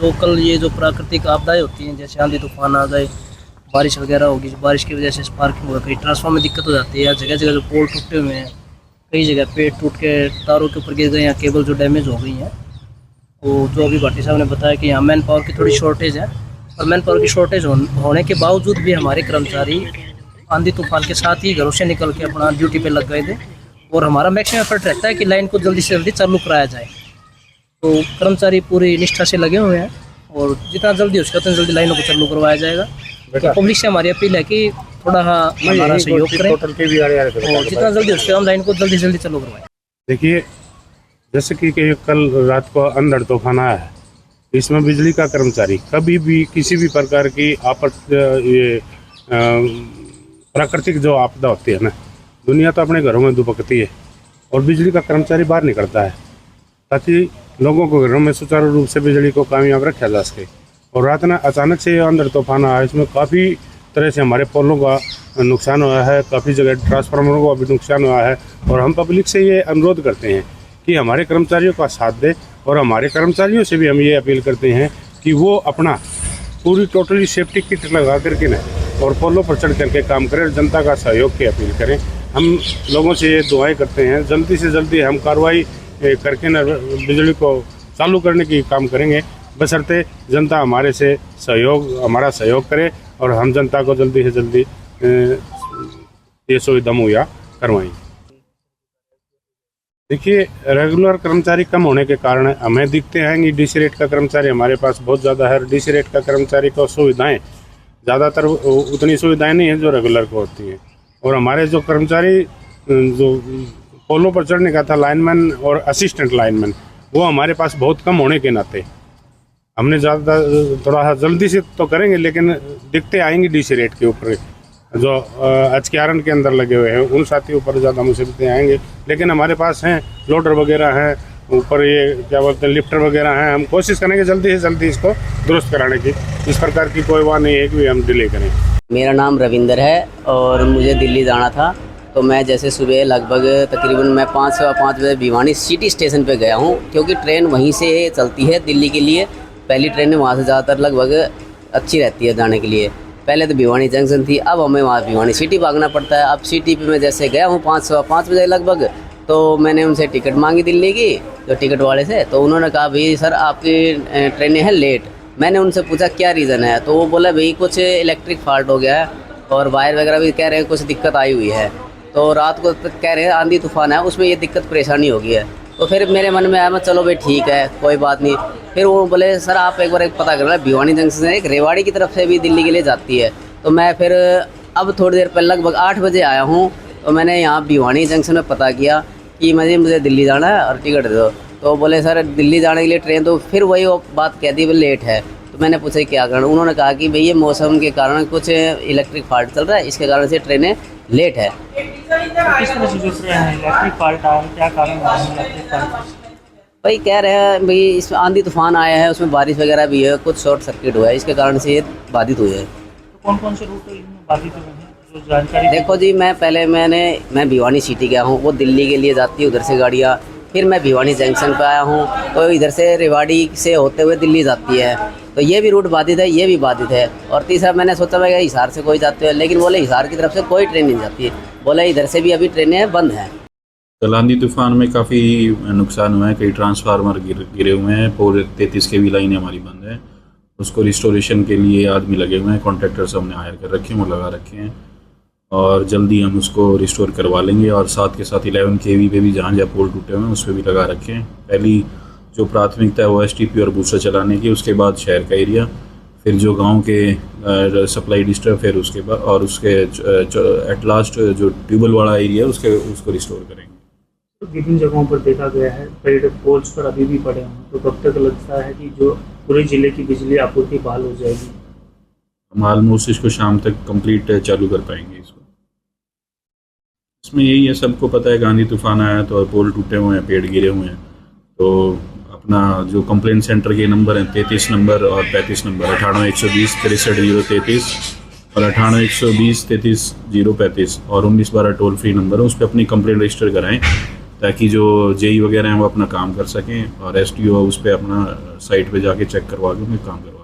तो कल ये जो प्राकृतिक आपदाएं होती हैं, जैसे आंधी तूफान आ गए, बारिश वगैरह होगी, बारिश की वजह से स्पार्किंग होगा, कहीं ट्रांसफार्मर में दिक्कत हो जाती है, या जगह जगह जो पोल टूटे हुए हैं, कई जगह पेड़ टूट के तारों के ऊपर गिर गए, या केबल जो डैमेज हो गई हैं। तो जो अभी भाटी साहब ने बताया कि यहाँ मैन पावर की थोड़ी शॉर्टेज है, और मैन पावर की शॉर्टेज होने के बावजूद भी हमारे कर्मचारी आंधी तूफान के साथ ही घरों से निकल के अपना ड्यूटी पे लग गए थे, और हमारा मैक्सिमम एफर्ट रहता है कि लाइन को जल्दी से जल्दी चालू कराया जाए। तो कर्मचारी पूरी निष्ठा से लगे हुए हैं, और जितना जल्दी हो सके उतना जल्दी लाइनों को चालू करवाया जाएगा। तो पब्लिक से हमारी अपील है कि थोड़ा हमारा सहयोग करें, और जितना जल्दी हो सके हम लाइन को जल्दी जल्दी चालू करवाएं। देखिए, जैसे कि कल रात को अंधड़ तूफान आया है, इसमें बिजली का कर्मचारी कभी भी किसी भी प्रकार की प्राकृतिक जो आपदा होती है ना, दुनिया तो अपने घरों में दुबकती है, और बिजली का कर्मचारी बाहर निकलता है ताकि लोगों को घरों में सुचारू रूप से बिजली को कामयाब रखा जा सके। और रात में अचानक से अंधड़ तूफान आया, इसमें काफ़ी तरह से हमारे पोलों का नुकसान हुआ है, काफ़ी जगह ट्रांसफार्मरों का भी नुकसान हुआ है। और हम पब्लिक से ये अनुरोध करते हैं कि हमारे कर्मचारियों का साथ दे, और हमारे कर्मचारियों से भी हम ये अपील करते हैं कि वो अपना पूरी टोटली सेफ्टी किट लगा करके ना और पोलों पर चढ़ करके काम करें, जनता का सहयोग की अपील करें। हम लोगों से ये दुआएं करते हैं, जल्दी से जल्दी हम कार्रवाई करके ना बिजली को चालू करने की काम करेंगे, बशर्ते जनता हमारा सहयोग करे, और हम जनता को जल्दी से जल्दी ये सुविधा मुहैया करवाएं। देखिए, रेगुलर कर्मचारी कम होने के कारण हमें दिखते हैं कि डीसी रेट का कर्मचारी हमारे पास बहुत ज़्यादा है। डीसी रेट का कर्मचारी को सुविधाएं ज़्यादातर उतनी सुविधाएं नहीं हैं जो रेगुलर को होती हैं। और हमारे जो कर्मचारी जो पोलों पर चढ़ने का था, लाइनमैन और असिस्टेंट लाइनमैन, वो हमारे पास बहुत कम होने के नाते हमने ज़्यादा थोड़ा सा जल्दी से तो करेंगे, लेकिन दिखते आएंगे डीसी रेट के ऊपर जो HKRN के अंदर लगे हुए हैं, उन साथियों पर ज़्यादा मुसीबतें आएंगे। लेकिन हमारे पास हैं लोडर वगैरह हैं, ऊपर ये क्या बोलते हैं लिफ्टर वगैरह हैं। हम कोशिश करेंगे जल्दी से जल्दी इसको दुरुस्त कराने की। इस प्रकार की कोई बात नहीं है कि हम डिले करें। मेरा नाम रविंदर है और मुझे दिल्ली जाना था, तो मैं जैसे सुबह लगभग तकरीबन मैं 5:15 बजे भिवानी सिटी स्टेशन पे गया हूँ, क्योंकि ट्रेन वहीं से चलती है दिल्ली के लिए। पहली ट्रेन वहाँ से ज़्यादातर लगभग अच्छी रहती है जाने के लिए। पहले तो भिवानी जंक्शन थी, अब हमें वहाँ भिवानी सिटी भागना पड़ता है। अब सिटी पे मैं जैसे गया हूँ 5:15 बजे लगभग, तो मैंने उनसे टिकट मांगी दिल्ली की, जो टिकट वाले से। तो उन्होंने कहा भाई सर आपकी ट्रेनें हैं लेट। मैंने उनसे पूछा क्या रीज़न है, तो वो बोला भाई कुछ इलेक्ट्रिक फॉल्ट हो गया है, और वायर वगैरह भी कह रहे हैं कुछ दिक्कत आई हुई है। तो रात को कह रहे हैं आंधी तूफान है, उसमें ये दिक्कत परेशानी हो गई है। तो फिर मेरे मन में आया, मैं चलो भाई ठीक है कोई बात नहीं। फिर वो बोले सर आप एक बार पता करना, भिवानी जंक्शन से एक रेवाड़ी की तरफ से भी दिल्ली के लिए जाती है। तो मैं फिर अब थोड़ी देर पहले लगभग 8 बजे आया हूँ, तो मैंने यहाँ भिवानी जंक्शन में पता किया कि मुझे दिल्ली जाना है और टिकट दे दो। तो बोले सर दिल्ली जाने के लिए ट्रेन, तो फिर वही बात कह दी लेट है। तो मैंने पूछा क्या कारण, उन्होंने कहा कि भई ये मौसम के कारण कुछ इलेक्ट्रिक फॉल्ट चल रहा है, इसके कारण से ट्रेनें लेट है। किस तरह से जुड़ रहे हैं इलेक्ट्रिक फॉल्ट आ रहा है, क्या कारण है इलेक्ट्रिक फॉल्ट? भाई कह रहे हैं भाई इसमें आंधी तूफान आया है, उसमें बारिश वगैरह भी है, कुछ शॉर्ट सर्किट हुआ है, इसके कारण से ये बाधित हुई है। तो कौन कौन से रूट इनमें बाधित हुए हैं जो जानकारी? देखो जी, मैं भिवानी सिटी गया हूँ, वो दिल्ली के लिए जाती है उधर से गाड़ियाँ। फिर मैं भिवानी जंक्शन पे आया हूँ, तो इधर से रेवाड़ी से होते हुए दिल्ली जाती है, तो ये भी रूट बाधित है, ये भी बाधित है। और तीसरा मैंने सोचा मैं हिसार से कोई जाते हैं, लेकिन बोले हिसार की तरफ से कोई ट्रेन नहीं जाती है, बोले इधर से भी अभी ट्रेनें बंद हैं। कल आंधी तूफान में काफ़ी नुकसान हुआ है, कई ट्रांसफार्मर गिरे हुए हैं, पोल 33 के भी लाइनें हमारी बंद हैं। उसको रिस्टोरेशन के लिए आदमी लगे हुए हैं, कॉन्ट्रैक्टर्स हमने हायर कर रखे हैं, वो लगा रखे हैं, और जल्दी हम उसको रिस्टोर करवा लेंगे। और साथ के साथ 11 kV पे भी जहाँ पोल टूटे हुए हैं उस पर भी लगा रखे हैं। पहली जो प्राथमिकता है वो STP और बूस्टर चलाने की, उसके बाद शहर का एरिया, फिर जो गांव के सप्लाई डिस्टर्ब, फिर उसके बाद और उसके एट लास्ट जो ट्यूबवेल वाला एरिया है उसको रिस्टोर करेंगे। तो विभिन्न जगहों पर देखा गया है कई पोल्स पर अभी भी पड़े हैं, तो कब तक लगता है कि जो पूरे जिले की बिजली आपूर्ति बहाल हो जाएगी? हम ऑलमोस्ट इसको शाम तक कंप्लीट चालू कर पाएंगे। इसमें यही है, सबको पता है आंधी तूफान आया तो पोल टूटे हुए हैं, पेड़ गिरे हुए हैं। तो अपना जो कंप्लेंट सेंटर के नंबर हैं 33 नंबर और 35 नंबर 98-120 63-033 और 98-120 33-035 और 19-12 टोल फ्री नंबर है, उस पर अपनी कंप्लेंट रजिस्टर कराएं। ताकि जो जेई वगैरह हैं वो अपना काम कर सकें और एसटीओ उस पर अपना साइट पे जाके चेक करवा के उन्हें काम करवा